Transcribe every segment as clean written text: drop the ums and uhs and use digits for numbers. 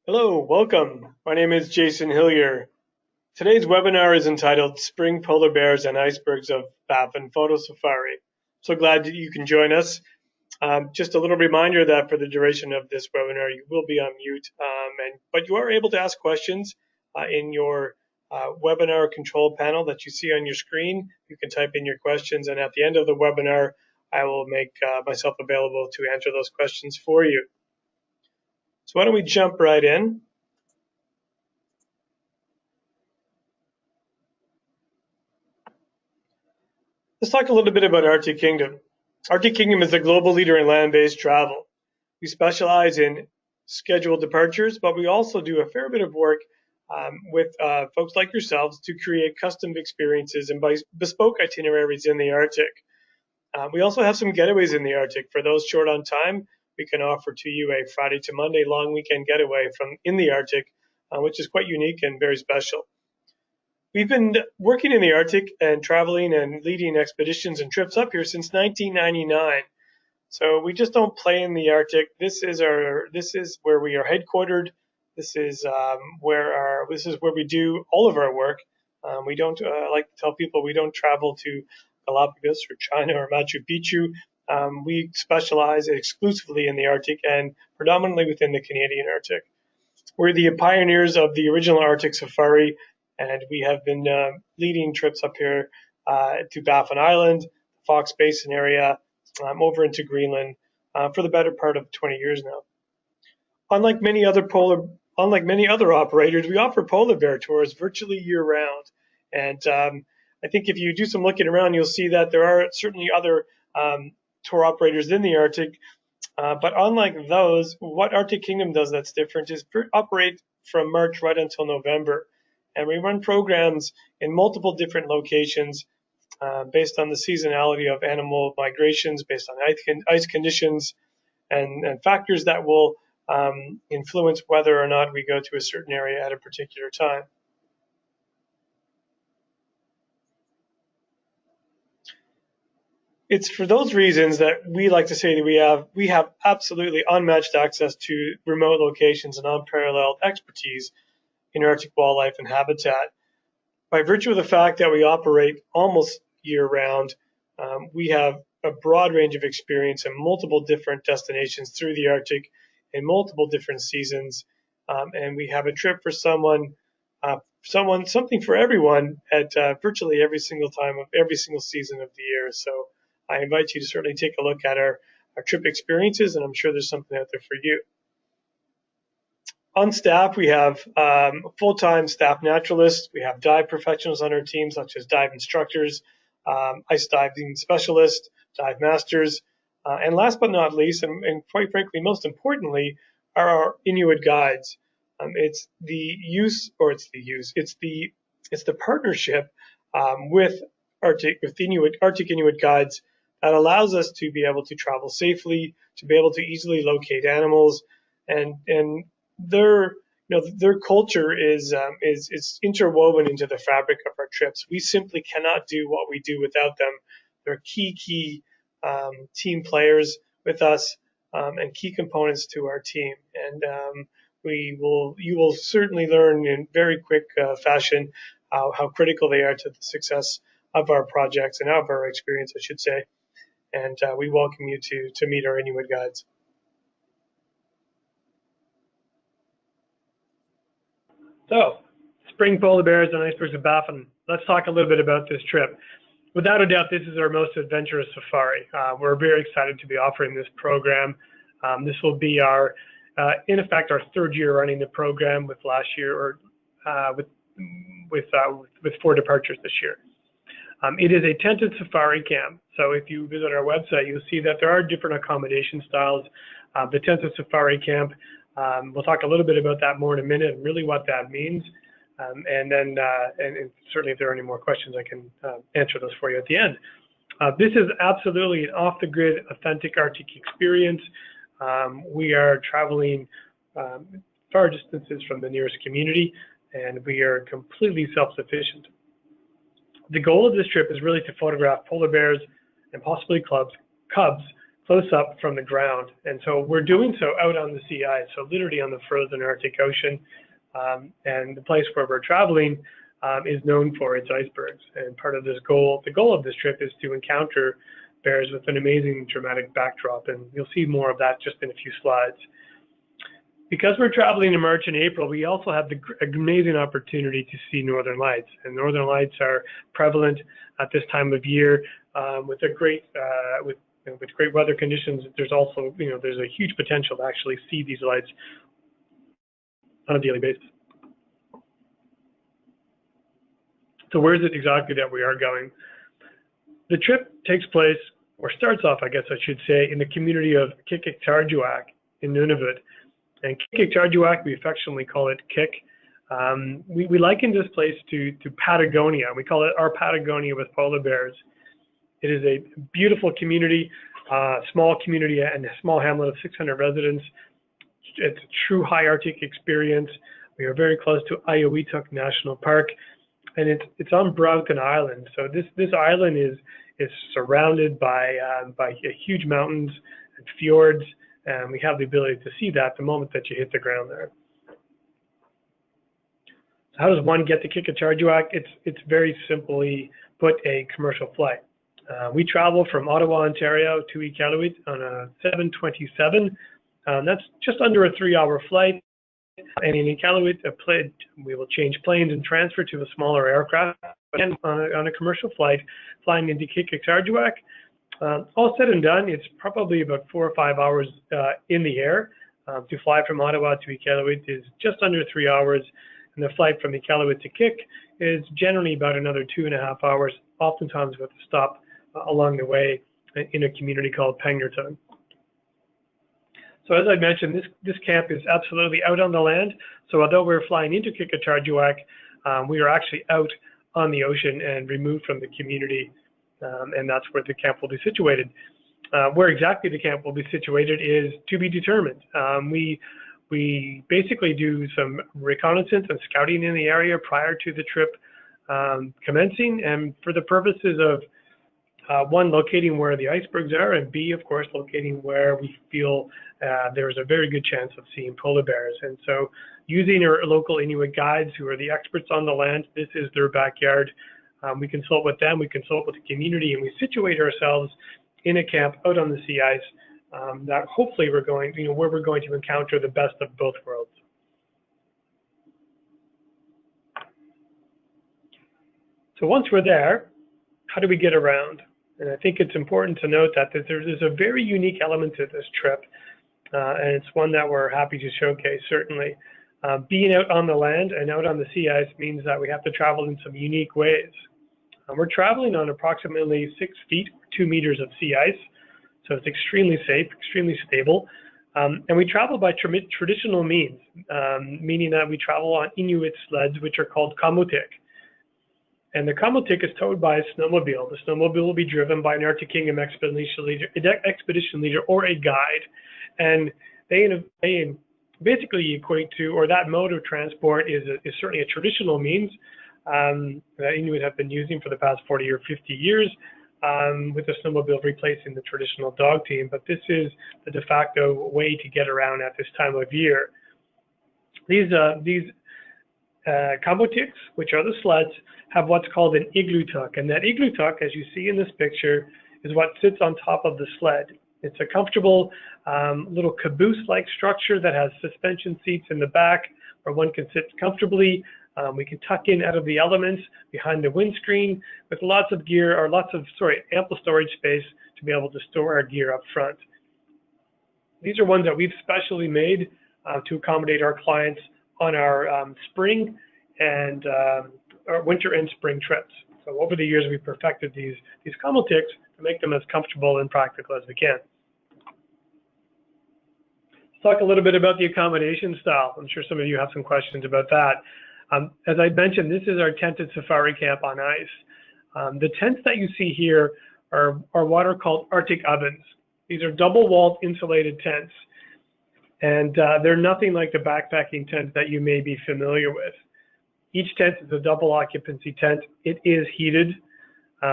Hello, welcome. My name is Jason Hillier. Today's webinar is entitled Spring Polar Bears and Icebergs of Baffin Photo Safari. So glad that you can join us. Just a little reminder that for the duration of this webinar, you will be on mute, but you are able to ask questions in your webinar control panel that you see on your screen. You can type in your questions, and at the end of the webinar, I will make myself available to answer those questions for you. So why don't we jump right in? Let's talk a little bit about Arctic Kingdom. Arctic Kingdom is a global leader in land-based travel. We specialize in scheduled departures, but we also do a fair bit of work with folks like yourselves to create custom experiences and bespoke itineraries in the Arctic. We also have some getaways in the Arctic. For those short on time, we can offer to you a Friday to Monday long weekend getaway from in the Arctic, which is quite unique and very special. We've been working in the Arctic and traveling and leading expeditions and trips up here since 1999. So we just don't play in the Arctic. This is where we are headquartered. This is where we do all of our work. We don't like to tell people we don't travel to Galapagos or China or Machu Picchu. We specialize exclusively in the Arctic and predominantly within the Canadian Arctic. We're the pioneers of the original Arctic safari, and we have been leading trips up here to Baffin Island, Fox Basin area, over into Greenland for the better part of 20 years now. Unlike many other operators, we offer polar bear tours virtually year-round. And I think if you do some looking around, you'll see that there are certainly other tour operators in the Arctic. But unlike those, what Arctic Kingdom does that's different is operate from March right until November. And we run programs in multiple different locations based on the seasonality of animal migrations, based on ice conditions, and factors that will influence whether or not we go to a certain area at a particular time. It's for those reasons that we like to say that we have absolutely unmatched access to remote locations and unparalleled expertise in Arctic wildlife and habitat. By virtue of the fact that we operate almost year-round, we have a broad range of experience in multiple different destinations through the Arctic in multiple different seasons, and we have a trip for something for everyone at virtually every single time of every single season of the year. So I invite you to certainly take a look at our trip experiences, and I'm sure there's something out there for you. On staff, we have full-time staff naturalists. We have dive professionals on our team, such as dive instructors, ice diving specialists, dive masters, and last but not least, and quite frankly, most importantly, are our Inuit guides. It's the partnership with Arctic Inuit guides that allows us to be able to travel safely, to be able to easily locate animals, and their culture is interwoven into the fabric of our trips. We simply cannot do what we do without them. They're key team players with us and key components to our team. And you will certainly learn in very quick fashion how critical they are to the success of our projects and of our experience, I should say. And we welcome you to meet our Inuit guides. So, spring polar bears and icebergs of Baffin. Let's talk a little bit about this trip. Without a doubt, this is our most adventurous safari. We're very excited to be offering this program. This will be in effect, our third year running the program, with last year with 4 departures this year. It is a tented safari camp. So if you visit our website, you'll see that there are different accommodation styles. The tented safari camp, we'll talk a little bit about that more in a minute, and really what that means. And certainly if there are any more questions, I can answer those for you at the end. This is absolutely an off-the-grid, authentic Arctic experience. We are traveling far distances from the nearest community, and we are completely self-sufficient. The goal of this trip is really to photograph polar bears and possibly cubs close up from the ground. And so we're doing so out on the sea ice, so literally on the frozen Arctic Ocean. And the place where we're traveling is known for its icebergs. And part of this goal, the goal of this trip is to encounter bears with an amazing dramatic backdrop. And you'll see more of that just in a few slides. Because we're traveling in March and April, we also have the amazing opportunity to see northern lights. And northern lights are prevalent at this time of year with great weather conditions. There's also, there's a huge potential to actually see these lights on a daily basis. So where is it exactly that we are going? The trip takes place, or starts off, I guess I should say, in the community of Qikiqtarjuaq in Nunavut. And Qikiqtarjuaq, we affectionately call it Kik. We liken this place to Patagonia. We call it our Patagonia with polar bears. It is a beautiful community, small community and a small hamlet of 600 residents. It's a true high Arctic experience. We are very close to Iowituk National Park, and it's on Baffin Island. So this island is surrounded by huge mountains and fjords, and we have the ability to see that the moment that you hit the ground there. So how does one get to Qikiqtarjuaq? It's very simply put a commercial flight. We travel from Ottawa, Ontario to Iqaluit on a 727. That's just under a 3-hour flight. And in Iqaluit, we will change planes and transfer to a smaller aircraft. Again, on a commercial flight, flying into Qikiqtarjuaq. All said and done, it's probably about 4 or 5 hours in the air. To fly from Ottawa to Iqaluit is just under 3 hours, and the flight from Iqaluit to Kik is generally about another 2.5 hours, oftentimes with a stop along the way in a community called Pengerton. So as I mentioned, this camp is absolutely out on the land. So although we're flying into Qikiqtarjuaq, we are actually out on the ocean and removed from the community, and that's where the camp will be situated. Where exactly the camp will be situated is to be determined. We basically do some reconnaissance and scouting in the area prior to the trip commencing, and for the purposes of one, locating where the icebergs are, and B, of course, locating where we feel there's a very good chance of seeing polar bears. And so using our local Inuit guides who are the experts on the land, this is their backyard. We consult with them, we consult with the community, and we situate ourselves in a camp out on the sea ice that hopefully we're going, where we're going to encounter the best of both worlds. So once we're there, how do we get around? And I think it's important to note that there's a very unique element to this trip, and it's one that we're happy to showcase, certainly. Being out on the land and out on the sea ice means that we have to travel in some unique ways. We're traveling on approximately 6 feet, 2 meters of sea ice, so it's extremely safe, extremely stable. And we travel by traditional means, meaning that we travel on Inuit sleds, which are called kamutik. And the kamutik is towed by a snowmobile. The snowmobile will be driven by an Arctic Kingdom expedition leader or a guide. And they basically equate to, or that mode of transport is certainly a traditional means that Inuit have been using for the past 40 or 50 years, with the snowmobile replacing the traditional dog team. But this is the de facto way to get around at this time of year. These kamutiks, which are the sleds, have what's called an igloo tuck. And that igloo tuck, as you see in this picture, is what sits on top of the sled. It's a comfortable little caboose-like structure that has suspension seats in the back where one can sit comfortably. We can tuck in out of the elements behind the windscreen with lots of gear, or ample storage space to be able to store our gear up front. These are ones that we've specially made to accommodate our clients on our spring and our winter and spring trips. So over the years, we've perfected these kamutiks to make them as comfortable and practical as we can. Let's talk a little bit about the accommodation style. I'm sure some of you have some questions about that. As I mentioned, this is our tented safari camp on ice. The tents that you see here are what are called Arctic ovens. These are double-walled insulated tents, and they're nothing like the backpacking tents that you may be familiar with. Each tent is a double occupancy tent. It is heated.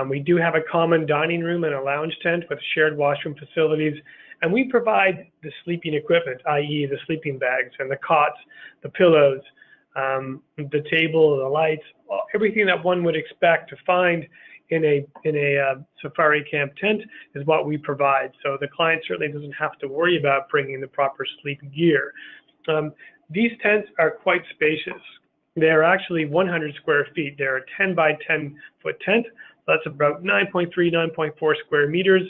We do have a common dining room and a lounge tent with shared washroom facilities, and we provide the sleeping equipment, i.e. the sleeping bags and the cots, the pillows, the table, the lights, everything that one would expect to find in a safari camp tent is what we provide. So the client certainly doesn't have to worry about bringing the proper sleep gear. These tents are quite spacious. They are actually 100 square feet. They're a 10 by 10 foot tent. That's about 9.3, 9.4 square meters.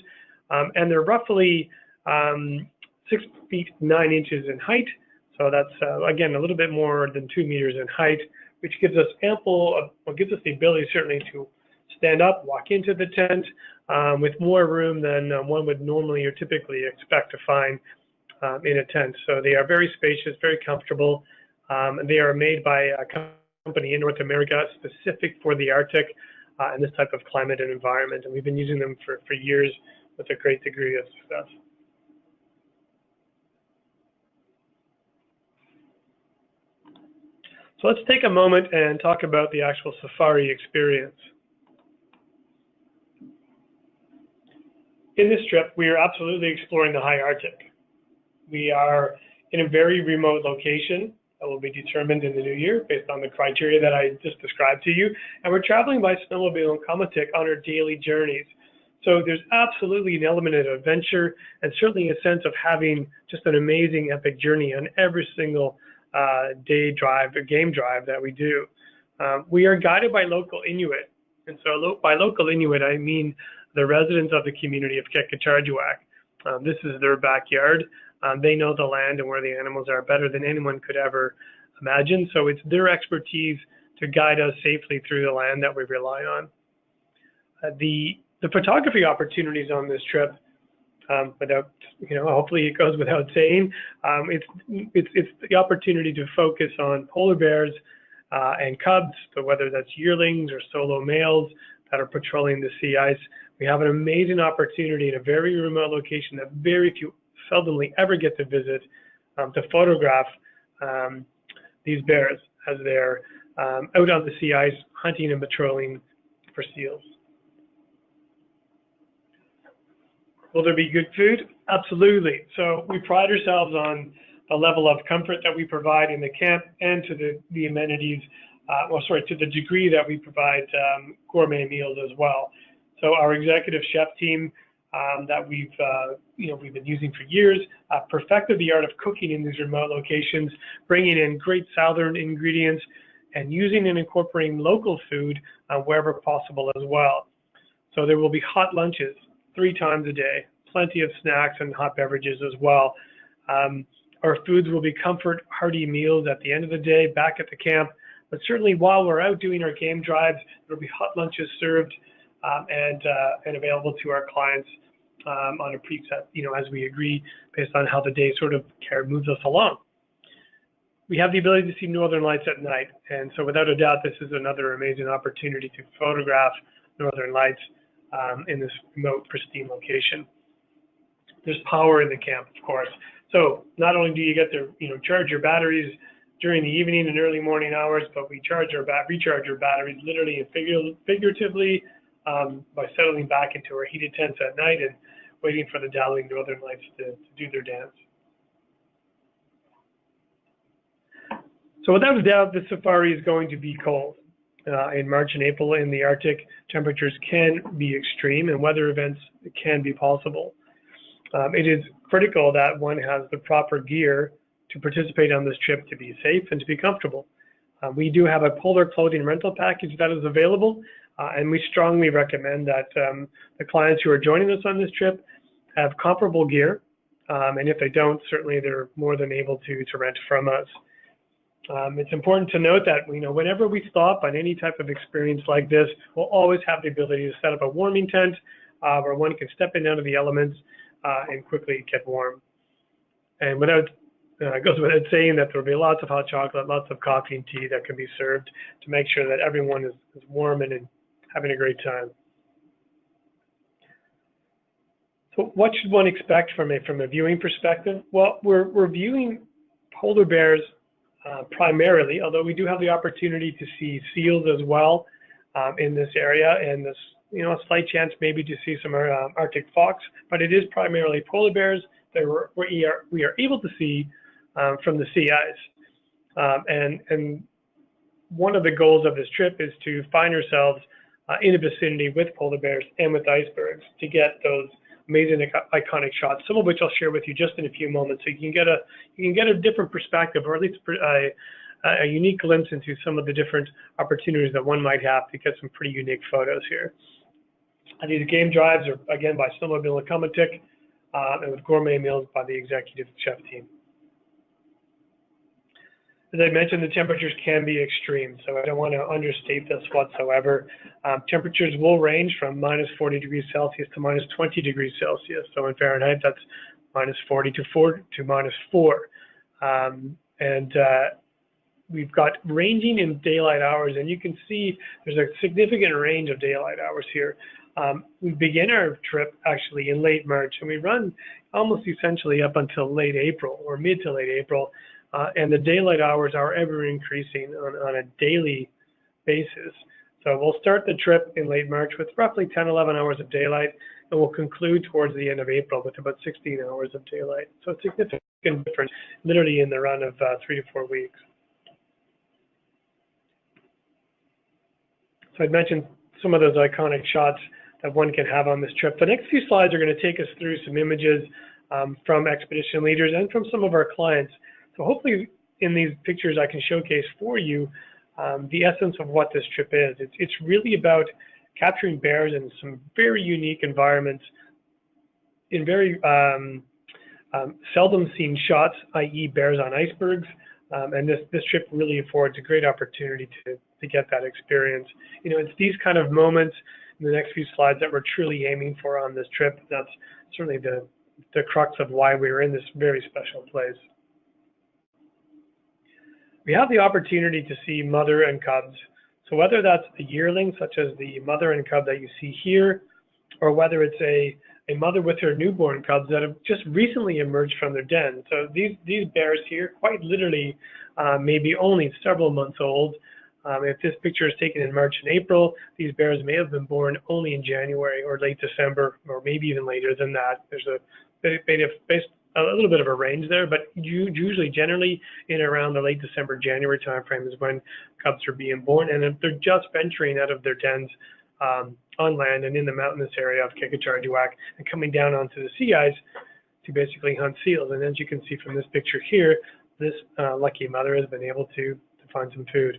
And they're roughly 6 feet 9 inches in height. So that's, again, a little bit more than 2 meters in height, which gives us gives us the ability certainly to stand up, walk into the tent with more room than one would normally or typically expect to find in a tent. So they are very spacious, very comfortable. They are made by a company in North America specific for the Arctic and this type of climate and environment. And we've been using them for years with a great degree of success. So let's take a moment and talk about the actual safari experience. In this trip, we are absolutely exploring the high Arctic. We are in a very remote location that will be determined in the new year based on the criteria that I just described to you. And we're traveling by snowmobile and Comatic on our daily journeys. So there's absolutely an element of adventure and certainly a sense of having just an amazing epic journey on every single day drive or game drive that we do. We are guided by local Inuit. And so by local Inuit, I mean the residents of the community of Kekacharjuak. This is their backyard. They know the land and where the animals are better than anyone could ever imagine. So it's their expertise to guide us safely through the land that we rely on. The photography opportunities on this trip, hopefully it goes without saying, it's the opportunity to focus on polar bears and cubs, so whether that's yearlings or solo males that are patrolling the sea ice. We have an amazing opportunity in a very remote location that very few seldomly ever get to visit to photograph these bears as they're out on the sea ice hunting and patrolling for seals. Will there be good food? Absolutely. So we pride ourselves on the level of comfort that we provide in the camp and to the amenities, to the degree that we provide gourmet meals as well. So our executive chef team that we've been using for years perfected the art of cooking in these remote locations, bringing in great southern ingredients and using and incorporating local food wherever possible as well. So there will be hot lunches 3 times a day, plenty of snacks and hot beverages as well. Our foods will be comfort, hearty meals at the end of the day back at the camp. But certainly while we're out doing our game drives, there will be hot lunches served and available to our clients on a preset, as we agree based on how the day sort of moves us along. We have the ability to see northern lights at night. And so without a doubt, this is another amazing opportunity to photograph northern lights in this remote, pristine location. There's power in the camp, of course. So not only do you get to charge your batteries during the evening and early morning hours, but we recharge our batteries literally and figuratively by settling back into our heated tents at night and waiting for the dazzling northern lights to do their dance. So without a doubt, the safari is going to be cold. In March and April in the Arctic, temperatures can be extreme and weather events can be possible. It is critical that one has the proper gear to participate on this trip to be safe and to be comfortable. We do have a polar clothing rental package that is available, and we strongly recommend that the clients who are joining us on this trip have comparable gear, and if they don't, certainly they're more than able to rent from us. It's important to note that whenever we stop on any type of experience like this, we'll always have the ability to set up a warming tent where one can step in under the elements and quickly get warm. And it goes without saying that there will be lots of hot chocolate, lots of coffee and tea that can be served to make sure that everyone is warm and having a great time. So what should one expect from a viewing perspective? Well, we're viewing polar bears primarily, although we do have the opportunity to see seals as well in this area and this a slight chance maybe to see some Arctic fox, but it is primarily polar bears that we are able to see from the sea ice. And one of the goals of this trip is to find ourselves in a vicinity with polar bears and with icebergs to get those amazing iconic shots, some of which I'll share with you just in a few moments, so you can get a different perspective, or at least a unique glimpse into some of the different opportunities that one might have to get some pretty unique photos here. And these game drives are again by Snowmobile and Comatic, and with gourmet meals by the executive chef team. As I mentioned, the temperatures can be extreme, so I don't want to understate this whatsoever. Temperatures will range from minus 40 degrees Celsius to minus 20 degrees Celsius. So in Fahrenheit, that's minus 40 to minus 4. We've got ranging in daylight hours, and you can see there's a significant range of daylight hours here. We begin our trip actually in late March, and we run almost essentially up until late April or mid to late April. And the daylight hours are ever increasing on a daily basis. So we'll start the trip in late March with roughly 10, 11 hours of daylight, and we'll conclude towards the end of April with about 16 hours of daylight. So it's a significant difference, literally in the run of 3 to 4 weeks. So I'd mentioned some of those iconic shots that one can have on this trip. The next few slides are going to take us through some images from expedition leaders and from some of our clients. So hopefully in these pictures I can showcase for you the essence of what this trip is. It's really about capturing bears in some very unique environments in very seldom seen shots, i.e. bears on icebergs. And this trip really affords a great opportunity to get that experience. It's these kind of moments in the next few slides that we're truly aiming for on this trip. That's certainly the crux of why we're in this very special place. We have the opportunity to see mother and cubs. So whether that's a yearling, such as the mother and cub that you see here, or whether it's a mother with her newborn cubs that have just recently emerged from their den. So these bears here, quite literally, maybe only several months old. If this picture is taken in March and April, these bears may have been born only in January or late December, or maybe even later than that. There's a little bit of a range there, but usually generally in around the late December, January timeframe is when cubs are being born, and they're just venturing out of their dens on land and in the mountainous area of Kikachar-Duak and coming down onto the sea ice to basically hunt seals. And as you can see from this picture here, this lucky mother has been able to find some food.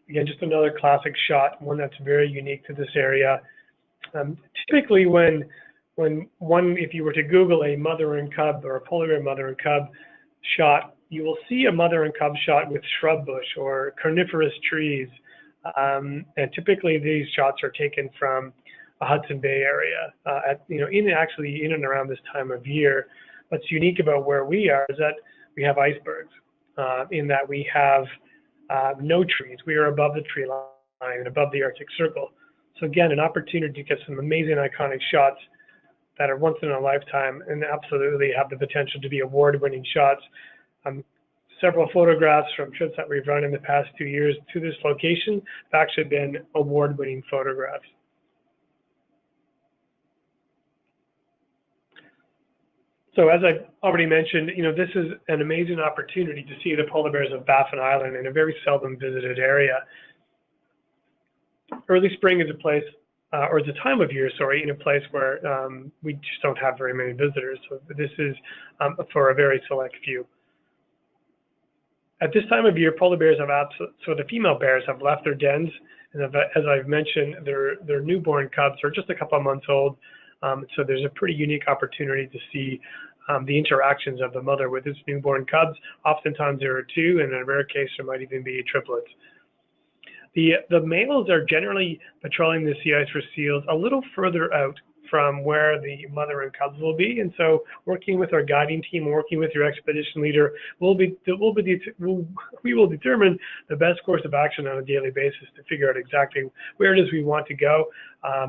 Again, just another classic shot, one that's very unique to this area. Typically if you were to Google a mother and cub or a polar bear mother and cub shot, you will see a mother and cub shot with shrub bush or coniferous trees. And typically these shots are taken from a Hudson Bay area, in and around this time of year. What's unique about where we are is that we have icebergs, in that we have no trees. We are above the tree line and above the Arctic Circle. So again, an opportunity to get some amazing iconic shots that are once in a lifetime and absolutely have the potential to be award-winning shots. Several photographs from trips that we've run in the past 2 years to this location have actually been award-winning photographs. So as I already mentioned, this is an amazing opportunity to see the polar bears of Baffin Island in a very seldom visited area. Early spring is a place, or it's a time of year, in a place where we just don't have very many visitors. So this is for a very select few. At this time of year, polar bears so the female bears have left their dens, and as I've mentioned, their newborn cubs are just a couple of months old. So there's a pretty unique opportunity to see the interactions of the mother with its newborn cubs. Oftentimes there are two, and in a rare case there might even be triplets. The males are generally patrolling the sea ice for seals a little further out from where the mother and cubs will be, and so working with our guiding team, working with your expedition leader, we will determine the best course of action on a daily basis to figure out exactly where it is we want to go,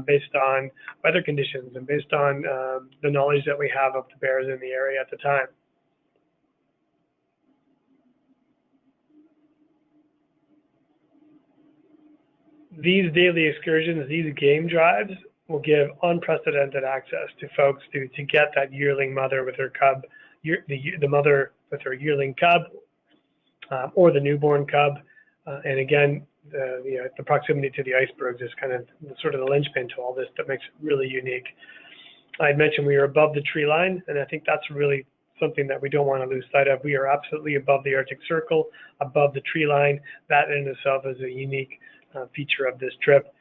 based on weather conditions and based on the knowledge that we have of the bears in the area at the time. These daily excursions, these game drives, will give unprecedented access to folks to get that yearling mother with her cub, the mother with her yearling cub, or the newborn cub. And again, the proximity to the icebergs is kind of sort of the linchpin to all this that makes it really unique. I mentioned we are above the tree line, and I think that's really something that we don't want to lose sight of. We are absolutely above the Arctic Circle, above the tree line. That in itself is a unique feature of this trip.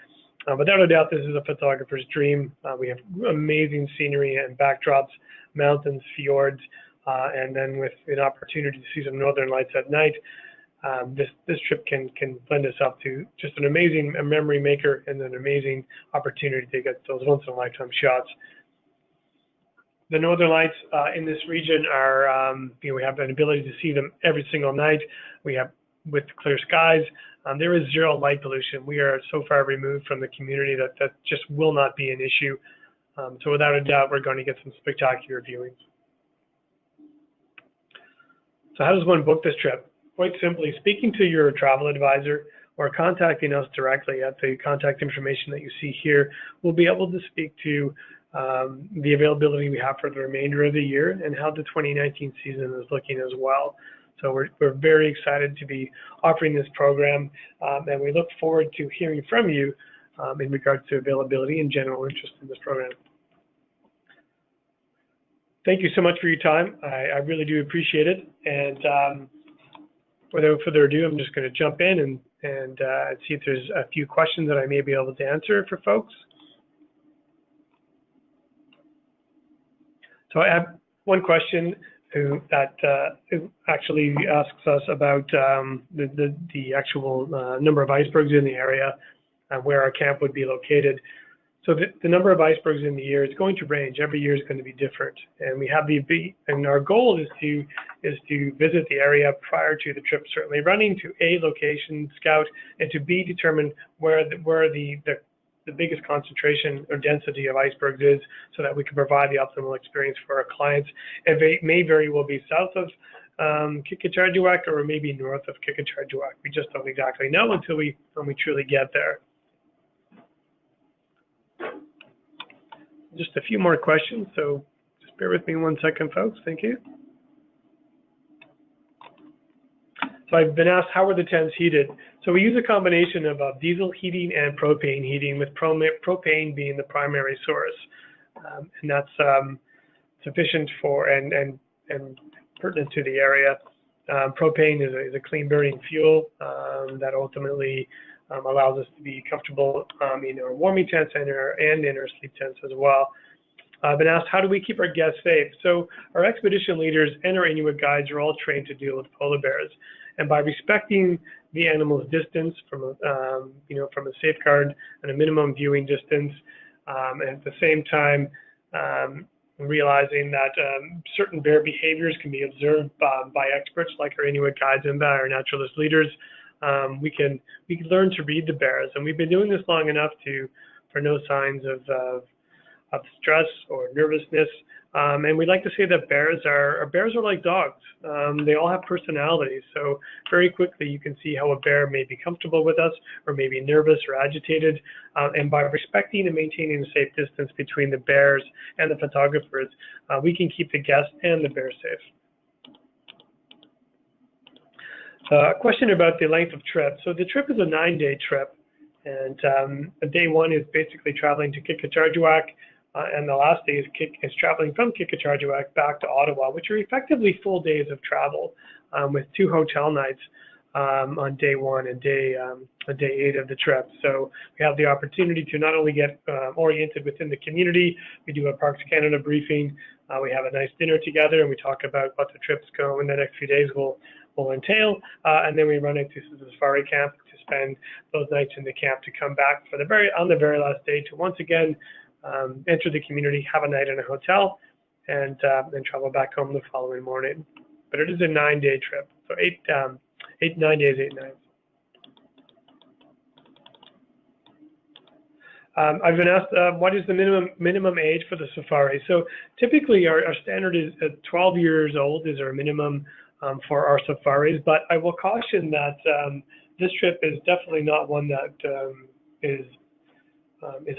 Without a doubt, this is a photographer's dream. We have amazing scenery and backdrops, mountains, fjords, and then with an opportunity to see some northern lights at night. This trip can lend itself to just an amazing memory maker and an amazing opportunity to get those once-in-a-lifetime shots. The northern lights in this region are, we have an ability to see them every single night. We have, with clear skies, there is zero light pollution. We are so far removed from the community that just will not be an issue. So without a doubt, we're going to get some spectacular viewings. So how does one book this trip? Quite simply, speaking to your travel advisor or contacting us directly at the contact information that you see here, we'll be able to speak to the availability we have for the remainder of the year and how the 2019 season is looking as well. So we're very excited to be offering this program, and we look forward to hearing from you in regards to availability and general interest in this program. Thank you so much for your time. I really do appreciate it. And without further ado, I'm just going to jump in and see if there's a few questions that I may be able to answer for folks. So I have one question who actually asks us about the actual number of icebergs in the area and where our camp would be located. So the number of icebergs in the year is going to range. Every year is going to be different, and we have and our goal is to visit the area prior to the trip, certainly running to A, location, scout, and to B, determine where the biggest concentration or density of icebergs is, so that we can provide the optimal experience for our clients. And they may very well be south of Qikiqtarjuaq or maybe north of Qikiqtarjuaq. We just don't exactly know when we truly get there. Just a few more questions, so just bear with me 1 second, folks. Thank you. So I've been asked, how are the tents heated? So we use a combination of diesel heating and propane heating, with propane being the primary source. And that's sufficient for and pertinent to the area. Propane is a clean burning fuel that ultimately allows us to be comfortable in our warming tents and in our sleep tents as well. I've been asked, how do we keep our guests safe? So our expedition leaders and our Inuit guides are all trained to deal with polar bears. And by respecting the animal's distance from a safeguard and a minimum viewing distance, and at the same time realizing that certain bear behaviors can be observed by experts like our Inuit guides and by our naturalist leaders, we can learn to read the bears. And we've been doing this long enough for no signs of stress or nervousness. And we like to say that bears are like dogs. They all have personalities. So very quickly you can see how a bear may be comfortable with us or maybe nervous or agitated. And by respecting and maintaining a safe distance between the bears and the photographers, we can keep the guests and the bears safe. A question about the length of trip. So the trip is a 9-day trip. And day one is basically traveling to Qikiqtarjuaq. And the last day is traveling from Qikiqtarjuaq back to Ottawa, which are effectively full days of travel, with 2 hotel nights on day 1 and day 8 of the trip. So we have the opportunity to not only get oriented within the community, we do a Parks Canada briefing, we have a nice dinner together, and we talk about what the trip's going in the next few days will entail, and then we run into the safari camp to spend those nights in the camp to come back on the very last day to once again enter the community, have a night in a hotel, and then travel back home the following morning. But it is a 9-day trip, so 9 days, 8 nights. I've been asked, what is the minimum age for the safari? So typically our standard is 12 years old is our minimum for our safaris, but I will caution that this trip is definitely not one that is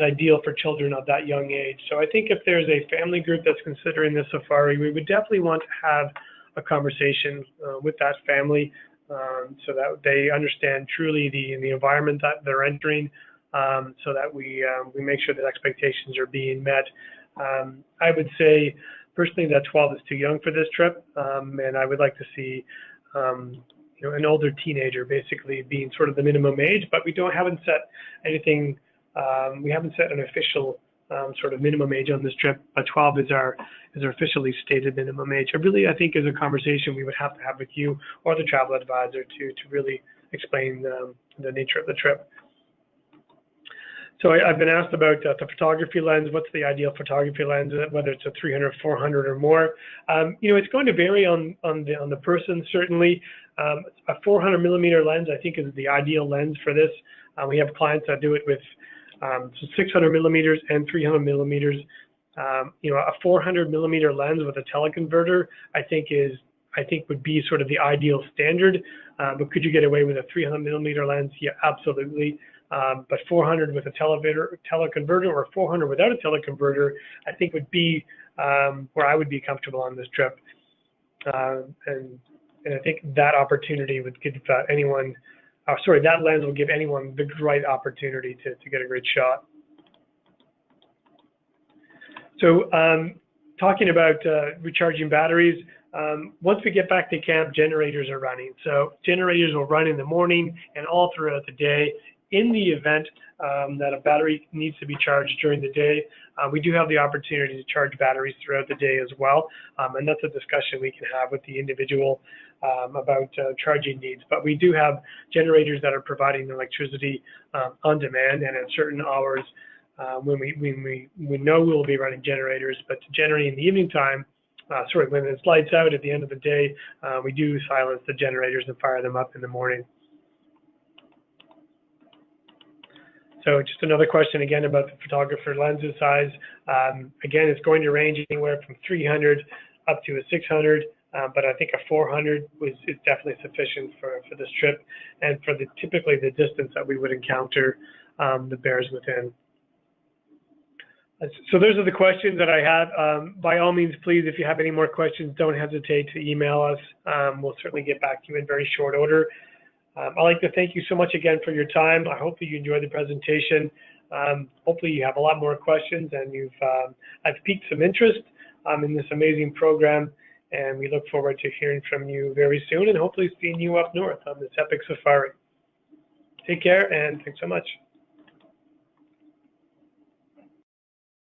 ideal for children of that young age. So I think if there's a family group that's considering the safari, we would definitely want to have a conversation with that family so that they understand truly the environment that they're entering, so that we make sure that expectations are being met. I would say personally that 12 is too young for this trip, and I would like to see an older teenager basically being sort of the minimum age, but we haven't set anything. We haven't set an official sort of minimum age on this trip, but 12 is our officially stated minimum age. It really, I think, is a conversation we would have to have with you or the travel advisor to really explain the nature of the trip. So I've been asked about the photography lens. What's the ideal photography lens, whether it's a 300, 400 or more? It's going to vary on the person, certainly. A 400 millimeter lens, I think, is the ideal lens for this. We have clients that do it with 600 millimeters and 300 millimeters. A 400 millimeter lens with a teleconverter, I think would be sort of the ideal standard. But could you get away with a 300 millimeter lens? Yeah, absolutely. But 400 with a teleconverter or 400 without a teleconverter, I think would be where I would be comfortable on this trip. And I think that opportunity would give anyone, that lens will give anyone the right opportunity to get a great shot. So talking about recharging batteries, once we get back to camp, generators are running. So generators will run in the morning and all throughout the day. In the event that a battery needs to be charged during the day, we do have the opportunity to charge batteries throughout the day as well. And that's a discussion we can have with the individual about charging needs. But we do have generators that are providing electricity on demand and at certain hours when we know we will be running generators. But generally in the evening time, when it's lights out at the end of the day, we do silence the generators and fire them up in the morning. So just another question again about the photographer lenses size. Again, it's going to range anywhere from 300 up to a 600, but I think a 400 is definitely sufficient for this trip and for typically the distance that we would encounter the bears within. So those are the questions that I have. By all means, please, if you have any more questions, don't hesitate to email us. We'll certainly get back to you in very short order. I'd like to thank you so much again for your time. I hope that you enjoyed the presentation. Hopefully you have a lot more questions and I've piqued some interest in this amazing program, and we look forward to hearing from you very soon and hopefully seeing you up north on this epic safari. Take care and thanks so much.